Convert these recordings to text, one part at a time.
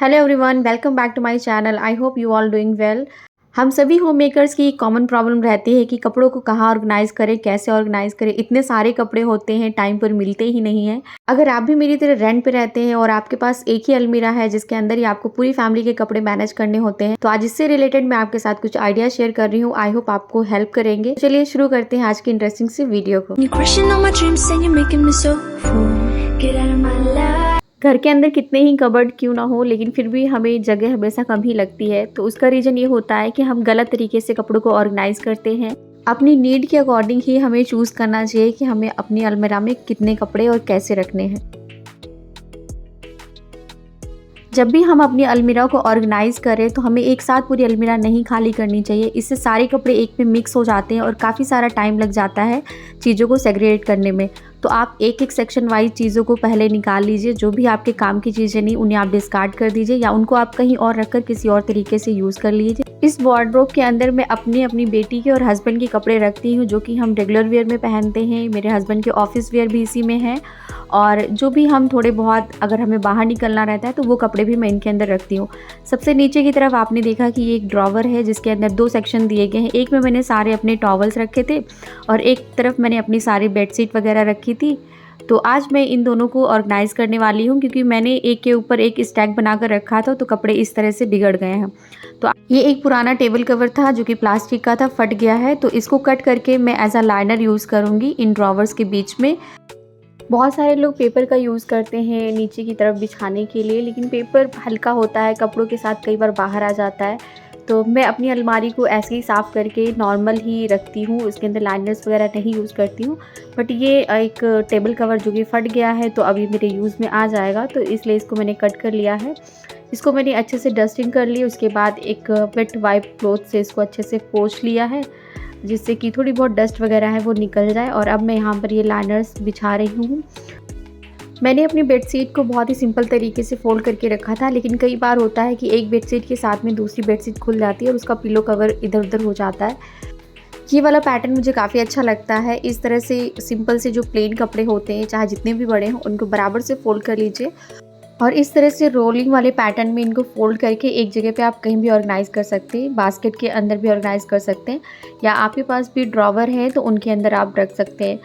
Hello everyone, welcome back to my channel. I hope you all doing well. हम सभी home makers की common problem रहती है कि कपड़ों को कहाँ ऑर्गेनाइज करें, कैसे ऑर्गेनाइज करें। इतने सारे कपड़े होते हैं, टाइम पर मिलते ही नहीं है। अगर आप भी मेरी तरह रेंट पे रहते हैं और आपके पास एक ही अलमीरा है जिसके अंदर ही आपको पूरी फैमिली के कपड़े मैनेज करने होते हैं, तो आज इससे रिलेटेड मैं आपके साथ कुछ आइडिया शेयर कर रही हूँ। आई होप आपको हेल्प करेंगे। चलिए शुरू करते हैं आज की इंटरेस्टिंग सी वीडियो को। घर के अंदर कितने ही कबर्ड क्यों ना हो, लेकिन फिर भी हमें जगह हमेशा कम ही लगती है। तो उसका रीज़न ये होता है कि हम गलत तरीके से कपड़ों को ऑर्गेनाइज करते हैं। अपनी नीड के अकॉर्डिंग ही हमें चूज़ करना चाहिए कि हमें अपनी अलमीरा में कितने कपड़े और कैसे रखने हैं। जब भी हम अपनी अलमीरा को ऑर्गेनाइज करें तो हमें एक साथ पूरी अलमीरा नहीं खाली करनी चाहिए। इससे सारे कपड़े एक में मिक्स हो जाते हैं और काफ़ी सारा टाइम लग जाता है चीज़ों को सेग्रीगेट करने में। तो आप एक एक सेक्शन वाइज चीज़ों को पहले निकाल लीजिए। जो भी आपके काम की चीज़ें नहीं, उन्हें आप डिस्कार्ड कर दीजिए या उनको आप कहीं और रखकर किसी और तरीके से यूज़ कर लीजिए। इस वार्डरोब के अंदर मैं अपनी बेटी के और हस्बैंड के कपड़े रखती हूँ, जो कि हम रेगुलर वेयर में पहनते हैं। मेरे हस्बैंड के ऑफिस वेयर भी इसी में है, और जो भी हम थोड़े बहुत अगर हमें बाहर निकलना रहता है तो वो कपड़े भी मैं इनके अंदर रखती हूँ। सबसे नीचे की तरफ आपने देखा कि ये एक ड्रॉवर है जिसके अंदर दो सेक्शन दिए गए हैं। एक में मैंने सारे अपने टॉवल्स रखे थे और एक तरफ मैंने अपनी सारी बेडशीट वगैरह रखी थी। तो आज मैं इन दोनों को ऑर्गेनाइज़ करने वाली हूँ, क्योंकि मैंने एक के ऊपर एक स्टैक बनाकर रखा था तो कपड़े इस तरह से बिगड़ गए हैं। तो ये एक पुराना टेबल कवर था जो कि प्लास्टिक का था, फट गया है। तो इसको कट करके मैं एज अ लाइनर यूज़ करूँगी इन ड्रॉवर्स के बीच में। बहुत सारे लोग पेपर का यूज़ करते हैं नीचे की तरफ बिछाने के लिए, लेकिन पेपर हल्का होता है, कपड़ों के साथ कई बार बाहर आ जाता है। तो मैं अपनी अलमारी को ऐसे ही साफ़ करके नॉर्मल ही रखती हूँ, इसके अंदर लाइनर्स वगैरह नहीं यूज़ करती हूँ। बट ये एक टेबल कवर जो कि फट गया है तो अभी मेरे यूज़ में आ जाएगा, तो इसलिए इसको मैंने कट कर लिया है। इसको मैंने अच्छे से डस्टिंग कर ली, उसके बाद एक वेट वाइप क्लॉथ से इसको अच्छे से पोंछ लिया है, जिससे कि थोड़ी बहुत डस्ट वगैरह है वो निकल जाए। और अब मैं यहाँ पर ये लाइनर्स बिछा रही हूँ। मैंने अपनी बेडशीट को बहुत ही सिंपल तरीके से फ़ोल्ड करके रखा था, लेकिन कई बार होता है कि एक बेडशीट के साथ में दूसरी बेडशीट खुल जाती है और उसका पिलो कवर इधर उधर हो जाता है। ये वाला पैटर्न मुझे काफ़ी अच्छा लगता है। इस तरह से सिंपल से जो प्लेन कपड़े होते हैं, चाहे जितने भी बड़े हों, उनको बराबर से फ़ोल्ड कर लीजिए और इस तरह से रोलिंग वाले पैटर्न में इनको फ़ोल्ड करके एक जगह पे आप कहीं भी ऑर्गेनाइज़ कर सकते हैं। बास्केट के अंदर भी ऑर्गेनाइज़ कर सकते हैं, या आपके पास भी ड्रॉवर है तो उनके अंदर आप रख सकते हैं।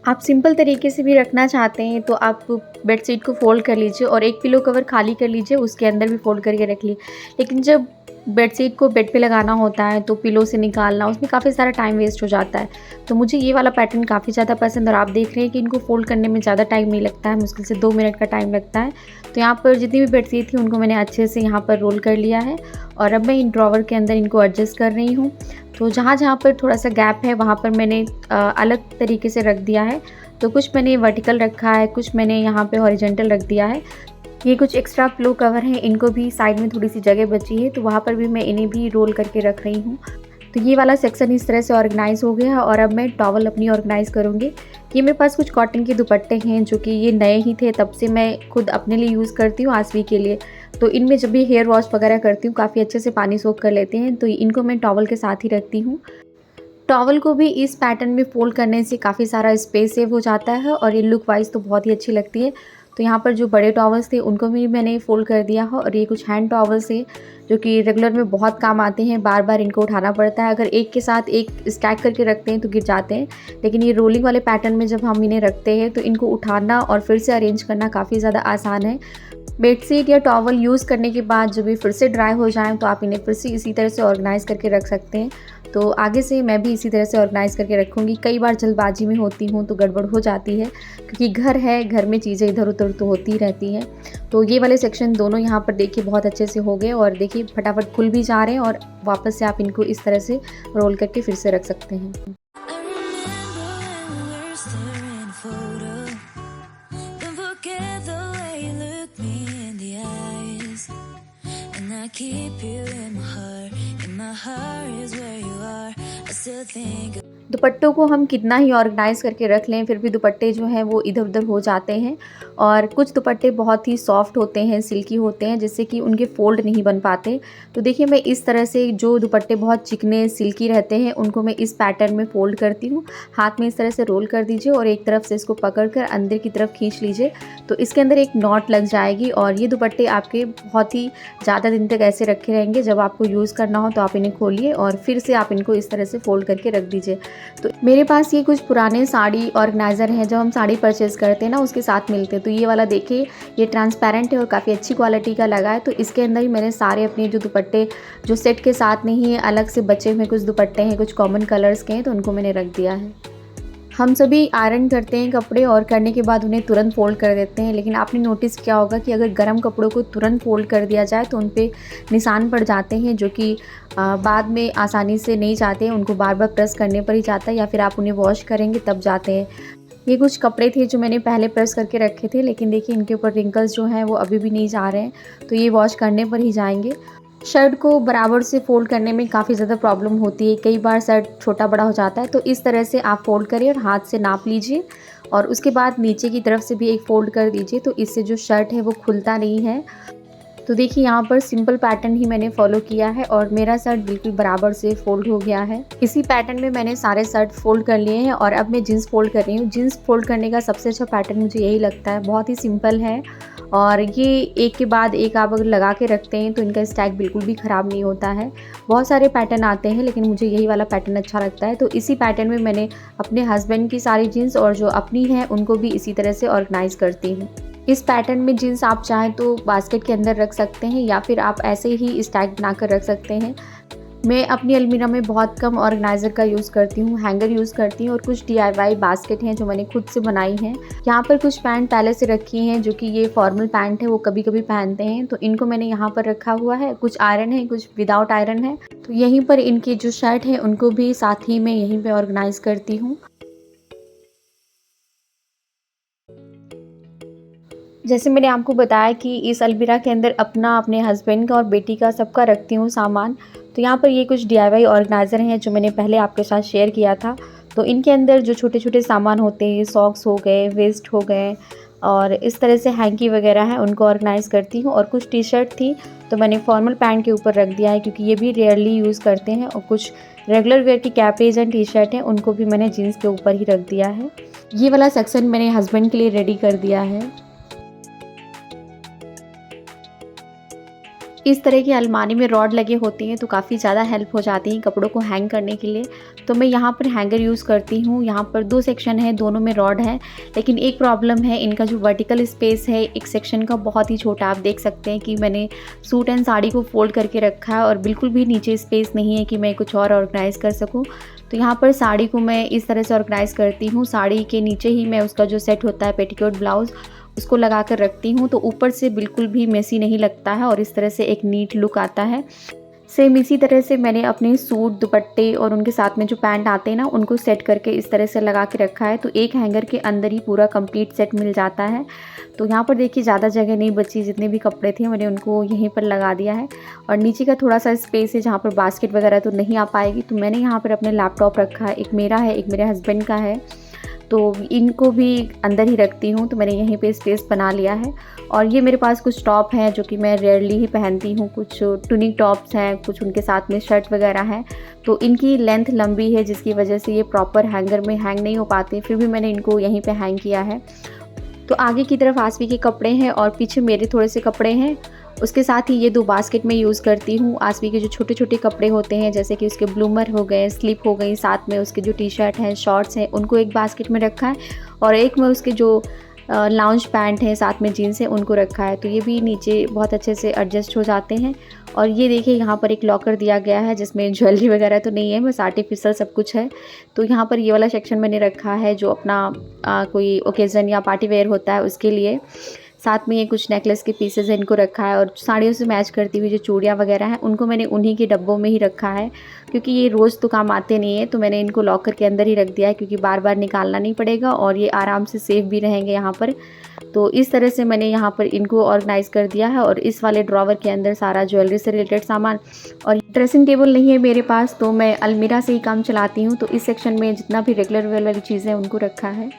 आप सिंपल तरीके से भी रखना चाहते हैं तो आप बेडशीट को फ़ोल्ड कर लीजिए और एक पिलो कवर खाली कर लीजिए, उसके अंदर भी फ़ोल्ड करके रख लीजिए। लेकिन जब बेडशीट को बेड पे लगाना होता है तो पिलो से निकालना, उसमें काफ़ी सारा टाइम वेस्ट हो जाता है। तो मुझे ये वाला पैटर्न काफ़ी ज़्यादा पसंद है और आप देख रहे हैं कि इनको फ़ोल्ड करने में ज़्यादा टाइम नहीं लगता है, मुश्किल से 2 मिनट का टाइम लगता है। तो यहाँ पर जितनी भी बेडशीट थी उनको मैंने अच्छे से यहाँ पर रोल कर लिया है और अब मैं इन ड्रॉवर के अंदर इनको एडजस्ट कर रही हूँ। तो जहाँ पर थोड़ा सा गैप है वहाँ पर मैंने अलग तरीके से रख दिया है। तो कुछ मैंने वर्टिकल रखा है, कुछ मैंने यहाँ पे हॉरिजॉन्टल रख दिया है। ये कुछ एक्स्ट्रा पिलो कवर हैं, इनको भी साइड में थोड़ी सी जगह बची है तो वहाँ पर भी मैं इन्हें भी रोल करके रख रही हूँ। तो ये वाला सेक्शन इस तरह से ऑर्गेनाइज़ हो गया है और अब मैं टॉवल अपनी ऑर्गेनाइज़ करूँगी। ये मेरे पास कुछ कॉटन के दुपट्टे हैं जो कि ये नए ही थे, तब से मैं खुद अपने लिए यूज़ करती हूँ आसवी के लिए। तो इनमें जब भी हेयर वॉश वगैरह करती हूँ काफ़ी अच्छे से पानी सोख कर लेते हैं, तो इनको मैं टॉवल के साथ ही रखती हूँ। टॉवल को भी इस पैटर्न में फ़ोल्ड करने से काफ़ी सारा स्पेस सेव हो जाता है और ये लुक वाइज तो बहुत ही अच्छी लगती है। तो यहाँ पर जो बड़े टॉवल्स थे उनको भी मैंने फ़ोल्ड कर दिया है और ये कुछ हैंड टॉवल्स हैं जो कि रेगुलर में बहुत काम आते हैं, बार बार इनको उठाना पड़ता है। अगर एक के साथ एक स्टैक करके रखते हैं तो गिर जाते हैं, लेकिन ये रोलिंग वाले पैटर्न में जब हम इन्हें रखते हैं तो इनको उठाना और फिर से अरेंज करना काफ़ी ज़्यादा आसान है। बेडशीट या टॉवल यूज़ करने के बाद जब ये फिर से ड्राई हो जाएँ तो आप इन्हें फिर से इसी तरह से ऑर्गेनाइज़ करके रख सकते हैं। तो आगे से मैं भी इसी तरह से ऑर्गेनाइज़ करके रखूँगी। कई बार जल्दबाजी में होती हूँ तो गड़बड़ हो जाती है, क्योंकि घर है, घर में चीज़ें इधर उधर तो होती रहती हैं। तो ये वाले सेक्शन दोनों यहाँ पर देखिए बहुत अच्छे से हो गए और देखिए फटाफट खुल भी जा रहे हैं और वापस से आप इनको इस तरह से रोल करके फिर से रख सकते हैं। दुपट्टों को हम कितना ही ऑर्गेनाइज़ करके रख लें फिर भी दुपट्टे जो हैं वो इधर-उधर हो जाते हैं और कुछ दुपट्टे बहुत ही सॉफ्ट होते हैं, सिल्की होते हैं जिससे कि उनके फ़ोल्ड नहीं बन पाते। तो देखिए मैं इस तरह से जो दुपट्टे बहुत चिकने सिल्की रहते हैं उनको मैं इस पैटर्न में फ़ोल्ड करती हूँ। हाथ में इस तरह से रोल कर दीजिए और एक तरफ से इसको पकड़ कर अंदर की तरफ खींच लीजिए तो इसके अंदर एक नॉट लग जाएगी और ये दुपट्टे आपके बहुत ही ज़्यादा दिन तक ऐसे रखे रहेंगे। जब आपको यूज़ करना हो तो आप इन्हें खोलिए और फिर से आप इनको इस तरह से फ़ोल्ड करके रख दीजिए। तो मेरे पास ये कुछ पुराने साड़ी ऑर्गेनाइज़र हैं, जब हम साड़ी परचेज़ करते हैं ना उसके साथ मिलते हैं। तो ये वाला देखिए ये ट्रांसपेरेंट है और काफ़ी अच्छी क्वालिटी का लगा है। तो इसके अंदर ही मैंने सारे अपने जो दुपट्टे जो सेट के साथ नहीं है, अलग से बचे हुए कुछ दुपट्टे हैं, कुछ कॉमन कलर्स के हैं, तो उनको मैंने रख दिया है। हम सभी आयरन करते हैं कपड़े और करने के बाद उन्हें तुरंत फ़ोल्ड कर देते हैं, लेकिन आपने नोटिस किया होगा कि अगर गर्म कपड़ों को तुरंत फ़ोल्ड कर दिया जाए तो उन पे निशान पड़ जाते हैं जो कि बाद में आसानी से नहीं जाते हैं, उनको बार-बार प्रेस करने पर ही जाता है या फिर आप उन्हें वॉश करेंगे तब जाते हैं। ये कुछ कपड़े थे जो मैंने पहले प्रेस करके रखे थे, लेकिन देखिए इनके ऊपर रिंकल्स जो हैं वो अभी भी नहीं जा रहे हैं, तो ये वॉश करने पर ही जाएँगे। शर्ट को बराबर से फ़ोल्ड करने में काफ़ी ज़्यादा प्रॉब्लम होती है, कई बार शर्ट छोटा बड़ा हो जाता है, तो इस तरह से आप फ़ोल्ड करिए और हाथ से नाप लीजिए और उसके बाद नीचे की तरफ से भी एक फ़ोल्ड कर दीजिए, तो इससे जो शर्ट है वो खुलता नहीं है। तो देखिए यहाँ पर सिंपल पैटर्न ही मैंने फॉलो किया है और मेरा शर्ट बिल्कुल बराबर से फ़ोल्ड हो गया है। इसी पैटर्न में मैंने सारे शर्ट फ़ोल्ड कर लिए हैं और अब मैं जीन्स फ़ोल्ड कर रही हूँ। जीन्स फ़ोल्ड करने का सबसे अच्छा पैटर्न मुझे यही लगता है, बहुत ही सिंपल है और ये एक के बाद एक आप अगर लगा के रखते हैं तो इनका स्टैक बिल्कुल भी ख़राब नहीं होता है। बहुत सारे पैटर्न आते हैं लेकिन मुझे यही वाला पैटर्न अच्छा लगता है। तो इसी पैटर्न में मैंने अपने हस्बैंड की सारी जीन्स और जो अपनी है उनको भी इसी तरह से ऑर्गेनाइज़ करती हूँ। इस पैटर्न में जीन्स आप चाहें तो बास्केट के अंदर रख सकते हैं या फिर आप ऐसे ही स्टैक बनाकर रख सकते हैं। मैं अपनी अलमीरा में बहुत कम ऑर्गेनाइज़र का यूज़ करती हूँ, हैंगर यूज़ करती हूँ और कुछ DIY बास्केट हैं जो मैंने खुद से बनाई हैं। यहाँ पर कुछ पैंट पहले से रखी हैं जो कि ये फॉर्मल पैंट है, वो कभी-कभी पहनते हैं, तो इनको मैंने यहाँ पर रखा हुआ है। कुछ आयरन है, कुछ विदाउट आयरन है, तो यहीं पर इनकी जो शर्ट है उनको भी साथ ही मैं यहीं पे ऑर्गेनाइज़ करती हूँ। जैसे मैंने आपको बताया कि इस अलमीरा के अंदर अपना, अपने हस्बैंड का और बेटी का सबका रखती हूँ सामान। तो यहाँ पर ये कुछ DIY ऑर्गेनाइज़र हैं जो मैंने पहले आपके साथ शेयर किया था। तो इनके अंदर जो छोटे-छोटे सामान होते हैं, सॉक्स हो गए, वेस्ट हो गए और इस तरह से हैंकी वगैरह हैं, उनको ऑर्गेनाइज़ करती हूँ। और कुछ टी-शर्ट थी तो मैंने फॉर्मल पैंट के ऊपर रख दिया है क्योंकि ये भी रेयरली यूज़ करते हैं और कुछ रेगुलर वेयर की कैपरीज़ एंड टी-शर्ट हैं, उनको भी मैंने जीन्स के ऊपर ही रख दिया है। ये वाला सेक्शन मैंने हस्बैंड के लिए रेडी कर दिया है। इस तरह की अलमारी में रॉड लगे होते हैं तो काफ़ी ज़्यादा हेल्प हो जाती है कपड़ों को हैंग करने के लिए। तो मैं यहाँ पर हैंगर यूज़ करती हूँ। यहाँ पर 2 सेक्शन है, दोनों में रॉड है, लेकिन एक प्रॉब्लम है, इनका जो वर्टिकल स्पेस है एक सेक्शन का बहुत ही छोटा। आप देख सकते हैं कि मैंने सूट एंड साड़ी को फोल्ड करके रखा है और बिल्कुल भी नीचे स्पेस नहीं है कि मैं कुछ और ऑर्गेनाइज़ कर सकूँ। तो यहाँ पर साड़ी को मैं इस तरह से ऑर्गेनाइज़ करती हूँ। साड़ी के नीचे ही मैं उसका जो सेट होता है पेटीकोट ब्लाउज़, उसको लगा कर रखती हूँ, तो ऊपर से बिल्कुल भी मेसी नहीं लगता है और इस तरह से एक नीट लुक आता है। सेम इसी तरह से मैंने अपने सूट, दुपट्टे और उनके साथ में जो पैंट आते हैं ना, उनको सेट करके इस तरह से लगा के रखा है, तो एक हैंगर के अंदर ही पूरा कंप्लीट सेट मिल जाता है। तो यहाँ पर देखिए ज़्यादा जगह नहीं बची, जितने भी कपड़े थे मैंने उनको यहीं पर लगा दिया है और नीचे का थोड़ा सा स्पेस है जहाँ पर बास्केट वगैरह तो नहीं आ पाएगी, तो मैंने यहाँ पर अपने लैपटॉप रखा है, एक मेरा है, एक मेरे हस्बैंड का है, तो इनको भी अंदर ही रखती हूँ। तो मैंने यहीं पे स्पेस बना लिया है और ये मेरे पास कुछ टॉप हैं जो कि मैं रेयरली ही पहनती हूँ, कुछ टूनिक टॉप्स हैं, कुछ उनके साथ में शर्ट वगैरह हैं। तो इनकी लेंथ लंबी है जिसकी वजह से ये प्रॉपर हैंगर में हैंग नहीं हो पाते, फिर भी मैंने इनको यहीं पे हैंग किया है। तो आगे की तरफ आसवी के कपड़े हैं और पीछे मेरे थोड़े से कपड़े हैं। उसके साथ ही ये 2 बास्केट में यूज़ करती हूँ। आसवी के जो छोटे-छोटे कपड़े होते हैं जैसे कि उसके ब्लूमर हो गए, स्लिप हो गई, साथ में उसके जो टी-शर्ट हैं, शॉर्ट्स हैं, उनको एक बास्केट में रखा है और एक में उसके जो लाउंज पैंट हैं, साथ में जीन्स हैं, उनको रखा है। तो ये भी नीचे बहुत अच्छे से एडजस्ट हो जाते हैं। और ये देखिए यहाँ पर एक लॉकर दिया गया है जिसमें ज्वेलरी वगैरह तो नहीं है, बस आर्टिफिशियल सब कुछ है। तो यहाँ पर ये वाला सेक्शन मैंने रखा है जो अपना कोई ओकेज़न या पार्टी वेयर होता है उसके लिए। साथ में ये कुछ नेकलेस के पीसेस हैं, इनको रखा है और साड़ियों से मैच करती हुई जो चूड़ियाँ वगैरह हैं उनको मैंने उन्हीं के डब्बों में ही रखा है क्योंकि ये रोज़ तो काम आते नहीं है, तो मैंने इनको लॉकर के अंदर ही रख दिया है क्योंकि बार बार निकालना नहीं पड़ेगा और ये आराम से सेफ भी रहेंगे यहाँ पर। तो इस तरह से मैंने यहाँ पर इनको ऑर्गेनाइज़ कर दिया है और इस वाले ड्रॉवर के अंदर सारा ज्वेलरी से रिलेटेड सामान। और ड्रेसिंग टेबल नहीं है मेरे पास, तो मैं अलमीरा से ही काम चलाती हूँ। तो इस सेक्शन में जितना भी रेगुलर वेयर वाली चीज़ें उनको रखा है।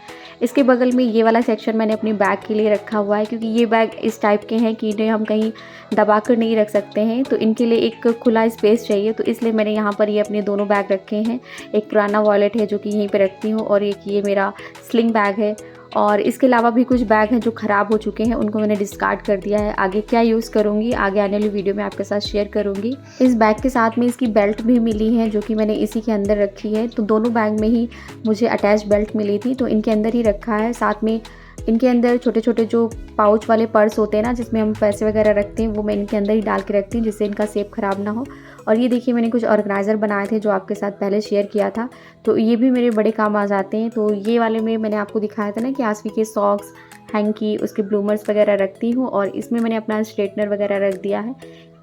इसके बगल में ये वाला सेक्शन मैंने अपनी बैग के लिए रखा हुआ है, क्योंकि ये बैग इस टाइप के हैं कि इन्हें हम कहीं दबा कर नहीं रख सकते हैं, तो इनके लिए एक खुला स्पेस चाहिए। तो इसलिए मैंने यहाँ पर ये अपने दोनों बैग रखे हैं। एक पुराना वॉलेट है जो कि यहीं पे रखती हूँ, और एक ये मेरा स्लिंग बैग है। और इसके अलावा भी कुछ बैग हैं जो ख़राब हो चुके हैं, उनको मैंने डिस्कार्ड कर दिया है। आगे क्या यूज़ करूँगी आगे आने वाली वीडियो में आपके साथ शेयर करूँगी। इस बैग के साथ में इसकी बेल्ट भी मिली है जो कि मैंने इसी के अंदर रखी है। तो दोनों बैग में ही मुझे अटैच बेल्ट मिली थी, तो इनके अंदर ही रखा है। साथ में इनके अंदर छोटे छोटे जो पाउच वाले पर्स होते हैं ना, जिसमें हम पैसे वगैरह रखते हैं, वो मैं इनके अंदर ही डाल के रखती हूँ जिससे इनका सेप ख़राब ना हो। और ये देखिए मैंने कुछ ऑर्गेनाइज़र बनाए थे जो आपके साथ पहले शेयर किया था, तो ये भी मेरे बड़े काम आ जाते हैं। तो ये वाले में मैंने आपको दिखाया था ना कि आसवी के सॉक्स, हैंकी, उसके ब्लूमर्स वगैरह रखती हूँ, और इसमें मैंने अपना स्ट्रेटनर वगैरह रख दिया है।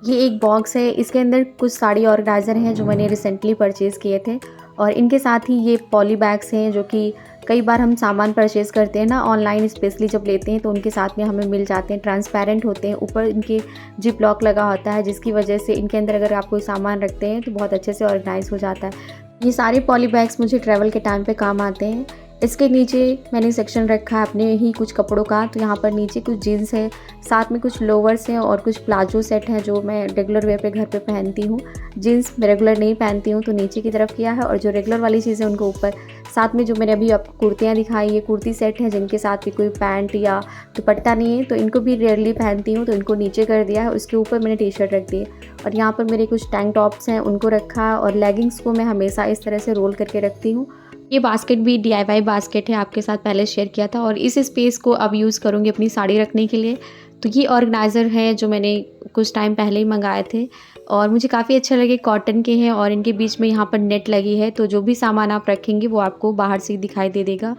ये एक बॉक्स है, इसके अंदर कुछ साड़ी ऑर्गेनाइज़र हैं जो मैंने रिसेंटली परचेज़ किए थे। और इनके साथ ही ये पॉली बैग्स हैं जो कि कई बार हम सामान परचेज़ करते हैं ना ऑनलाइन, स्पेशली जब लेते हैं तो उनके साथ में हमें मिल जाते हैं। ट्रांसपेरेंट होते हैं, ऊपर इनके जिप लॉक लगा होता है, जिसकी वजह से इनके अंदर अगर आप कोई सामान रखते हैं तो बहुत अच्छे से ऑर्गेनाइज़ हो जाता है। ये सारे पॉली बैग्स मुझे ट्रैवल के टाइम पे काम आते हैं। इसके नीचे मैंने सेक्शन रखा है अपने ही कुछ कपड़ों का, तो यहाँ पर नीचे कुछ जीन्स है, साथ में कुछ लोवर्स हैं और कुछ प्लाजो सेट हैं जो मैं रेगुलर वेयर पे घर पे पहनती हूँ। जीन्स मैं रेगुलर नहीं पहनती हूँ तो नीचे की तरफ किया है, और जो रेगुलर वाली चीज़ें उनको ऊपर। साथ में जो मैंने अभी आपको कुर्तियाँ दिखाई, ये कुर्ती सेट हैं जिनके साथ भी कोई पैंट या दुपट्टा नहीं है, तो इनको भी रेयरली पहनती हूँ, तो इनको नीचे कर दिया है। उसके ऊपर मैंने टी शर्ट रख दी है, और यहाँ पर मेरे कुछ टैंक टॉप्स हैं उनको रखा है, और लेगिंग्स को मैं हमेशा इस तरह से रोल करके रखती हूँ। ये बास्केट भी DIY बास्केट है, आपके साथ पहले शेयर किया था, और इस स्पेस को अब यूज़ करूँगी अपनी साड़ी रखने के लिए। तो ये ऑर्गेनाइज़र है जो मैंने कुछ टाइम पहले ही मंगाए थे, और मुझे काफ़ी अच्छे लगे। कॉटन के हैं और इनके बीच में यहाँ पर नेट लगी है, तो जो भी सामान आप रखेंगे वो आपको बाहर से दिखाई दे देगा।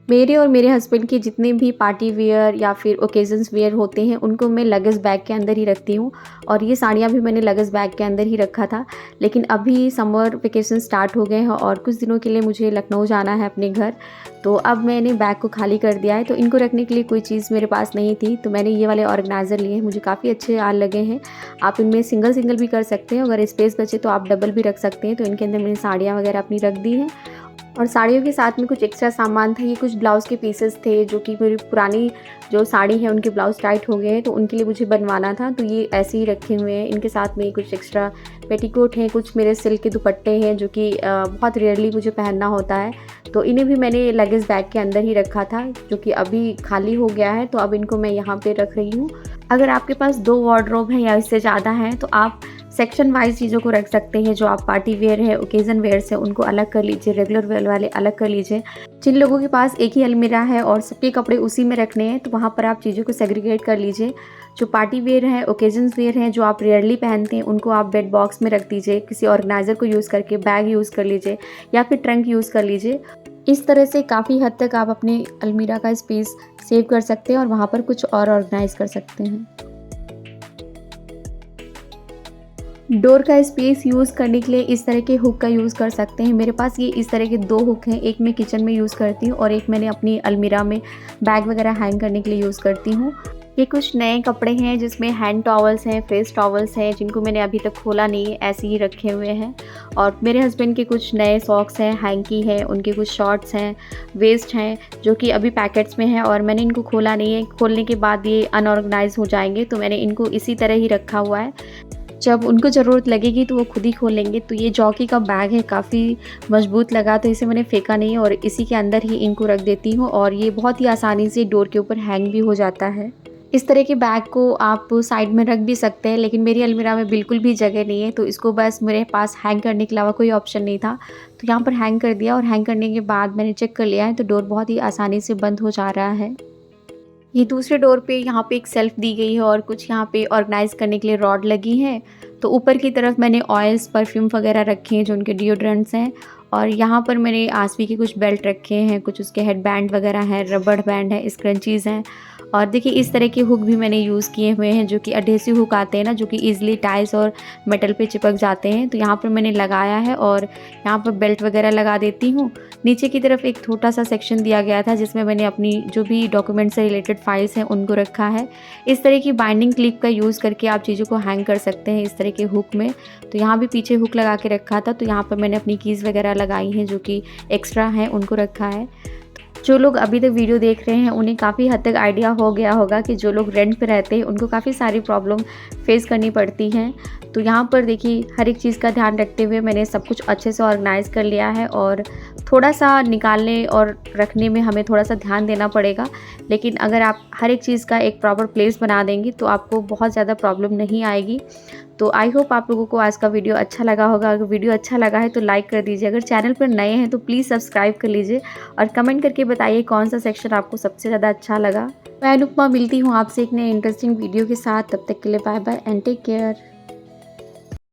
मेरे और मेरे हस्बैंड के जितने भी पार्टी वेयर या फिर ओकेजन्स वेयर होते हैं उनको मैं लगेज बैग के अंदर ही रखती हूँ, और ये साड़ियाँ भी मैंने लगेज बैग के अंदर ही रखा था। लेकिन अभी समर वेकेशन स्टार्ट हो गए हैं और कुछ दिनों के लिए मुझे लखनऊ जाना है अपने घर, तो अब मैंने बैग को खाली कर दिया है। तो इनको रखने के लिए कोई चीज़ मेरे पास नहीं थी, तो मैंने ये वाले ऑर्गेनाइज़र लिए हैं, मुझे काफ़ी अच्छे आल लगे हैं। आप इनमें सिंगल सिंगल भी कर सकते हैं, अगर स्पेस बचे तो आप डबल भी रख सकते हैं। तो इनके अंदर मैंने साड़ियाँ वगैरह अपनी रख दी हैं, और साड़ियों के साथ में कुछ एक्स्ट्रा सामान था। ये कुछ ब्लाउज़ के पीसेस थे जो कि मेरी पुरानी जो साड़ी है उनके ब्लाउज़ टाइट हो गए हैं, तो उनके लिए मुझे बनवाना था, तो ये ऐसे ही रखे हुए हैं। इनके साथ में कुछ एक्स्ट्रा पेटीकोट हैं, कुछ मेरे सिल्क के दुपट्टे हैं जो कि बहुत रेयरली मुझे पहनना होता है, तो इन्हें भी मैंने लगेज बैग के अंदर ही रखा था, जो कि अभी खाली हो गया है, तो अब इनको मैं यहाँ पे रख रही हूँ। अगर आपके पास 2 वार्डरोब हैं या इससे ज़्यादा हैं तो आप सेक्शन वाइज चीज़ों को रख सकते हैं। जो आप पार्टी वेयर है, ओकेज़न वेयर्स है, उनको अलग कर लीजिए, रेगुलर वेयर वाले अलग कर लीजिए। जिन लोगों के पास एक ही अलमीरा है और सबके कपड़े उसी में रखने हैं, तो वहाँ पर आप चीज़ों को सेग्रीगेट कर लीजिए। जो पार्टी वेयर है, ओकेजन्स वेयर हैं, जो आप रेयरली पहनते हैं, उनको आप बेड बॉक्स में रख दीजिए। किसी ऑर्गेनाइज़र को यूज़ करके बैग यूज़ कर लीजिए या फिर ट्रंक यूज़ कर लीजिए। इस तरह से काफ़ी हद तक आप अपने अलमीरा का स्पेस सेव कर सकते हैं और वहाँ पर कुछ और ऑर्गेनाइज़ कर सकते हैं। डोर का स्पेस यूज़ करने के लिए इस तरह के हुक का यूज़ कर सकते हैं। मेरे पास ये इस तरह के 2 हुक हैं, एक मैं किचन में यूज़ करती हूँ और एक मैंने अपनी अलमीरा में बैग वगैरह हैंग करने के लिए यूज़ करती हूँ। ये कुछ नए कपड़े हैं जिसमें हैंड टॉवल्स हैं, फेस टॉवल्स हैं, जिनको मैंने अभी तक खोला नहीं है, ऐसे ही रखे हुए हैं। और मेरे हस्बैंड के कुछ नए सॉक्स हैं, हैंकी है, उनके कुछ शॉर्ट्स हैं, वेस्ट हैं, जो कि अभी पैकेट्स में हैं और मैंने इनको खोला नहीं है। खोलने के बाद ये अनऑर्गेनाइज हो जाएंगे, तो मैंने इनको इसी तरह ही रखा हुआ है। जब उनको ज़रूरत लगेगी तो वो खुद ही खोलेंगे। तो ये जॉकी का बैग है, काफ़ी मजबूत लगा, तो इसे मैंने फेंका नहीं है और इसी के अंदर ही इनको रख देती हूँ, और ये बहुत ही आसानी से डोर के ऊपर हैंग भी हो जाता है। इस तरह के बैग को आप साइड में रख भी सकते हैं, लेकिन मेरी अलमीरा में बिल्कुल भी जगह नहीं है, तो इसको बस मेरे पास हैंग करने के अलावा कोई ऑप्शन नहीं था, तो यहाँ पर हैंग कर दिया। और हैंग करने के बाद मैंने चेक कर लिया है तो डोर बहुत ही आसानी से बंद हो जा रहा है। ये दूसरे डोर पे यहाँ पे एक सेल्फ दी गई है और कुछ यहाँ पे ऑर्गेनाइज करने के लिए रॉड लगी हैं। तो ऊपर की तरफ मैंने ऑयल्स, परफ्यूम वगैरह रखे हैं जो उनके डिओड्रेंट्स हैं, और यहाँ पर मैंने आसवी के कुछ बेल्ट रखे हैं, कुछ उसके हेड बैंड वगैरह हैं, रबड़ बैंड है, स्क्रंचीज़ हैं, और देखिए इस तरह के हुक भी मैंने यूज़ किए हुए हैं, जो कि एडहेसिव हुक आते हैं ना, जो कि ईज़िली टाइल्स और मेटल पे चिपक जाते हैं। तो यहाँ पर मैंने लगाया है और यहाँ पर बेल्ट वगैरह लगा देती हूँ। नीचे की तरफ एक छोटा सा सेक्शन दिया गया था जिसमें मैंने अपनी जो भी डॉक्यूमेंट से रिलेटेड फाइल्स हैं उनको रखा है। इस तरह की बाइंडिंग क्लिप का यूज़ करके आप चीज़ों को हैंग कर सकते हैं इस तरह के हुक में। तो यहाँ भी पीछे हुक लगा के रखा था, तो यहाँ पर मैंने अपनी कीज़ वगैरह लगाई हैं जो कि एक्स्ट्रा हैं, उनको रखा है। जो लोग अभी तक वीडियो देख रहे हैं उन्हें काफ़ी हद तक आइडिया हो गया होगा कि जो लोग रेंट पे रहते हैं उनको काफ़ी सारी प्रॉब्लम फेस करनी पड़ती हैं। तो यहाँ पर देखिए हर एक चीज़ का ध्यान रखते हुए मैंने सब कुछ अच्छे से ऑर्गेनाइज़ कर लिया है, और थोड़ा सा निकालने और रखने में हमें थोड़ा सा ध्यान देना पड़ेगा। लेकिन अगर आप हर एक चीज़ का एक प्रॉपर प्लेस बना देंगी तो आपको बहुत ज़्यादा प्रॉब्लम नहीं आएगी। तो आई होप आप लोगों को आज का वीडियो अच्छा लगा होगा। अगर वीडियो अच्छा लगा है तो लाइक कर दीजिए, अगर चैनल पर नए हैं तो प्लीज़ सब्सक्राइब कर लीजिए और कमेंट करके बताइए कौन सा सेक्शन आपको सबसे ज़्यादा अच्छा लगा। मैं अनुपमा मिलती हूँ आपसे एक नए इंटरेस्टिंग वीडियो के साथ। तब तक के लिए bye bye and take care.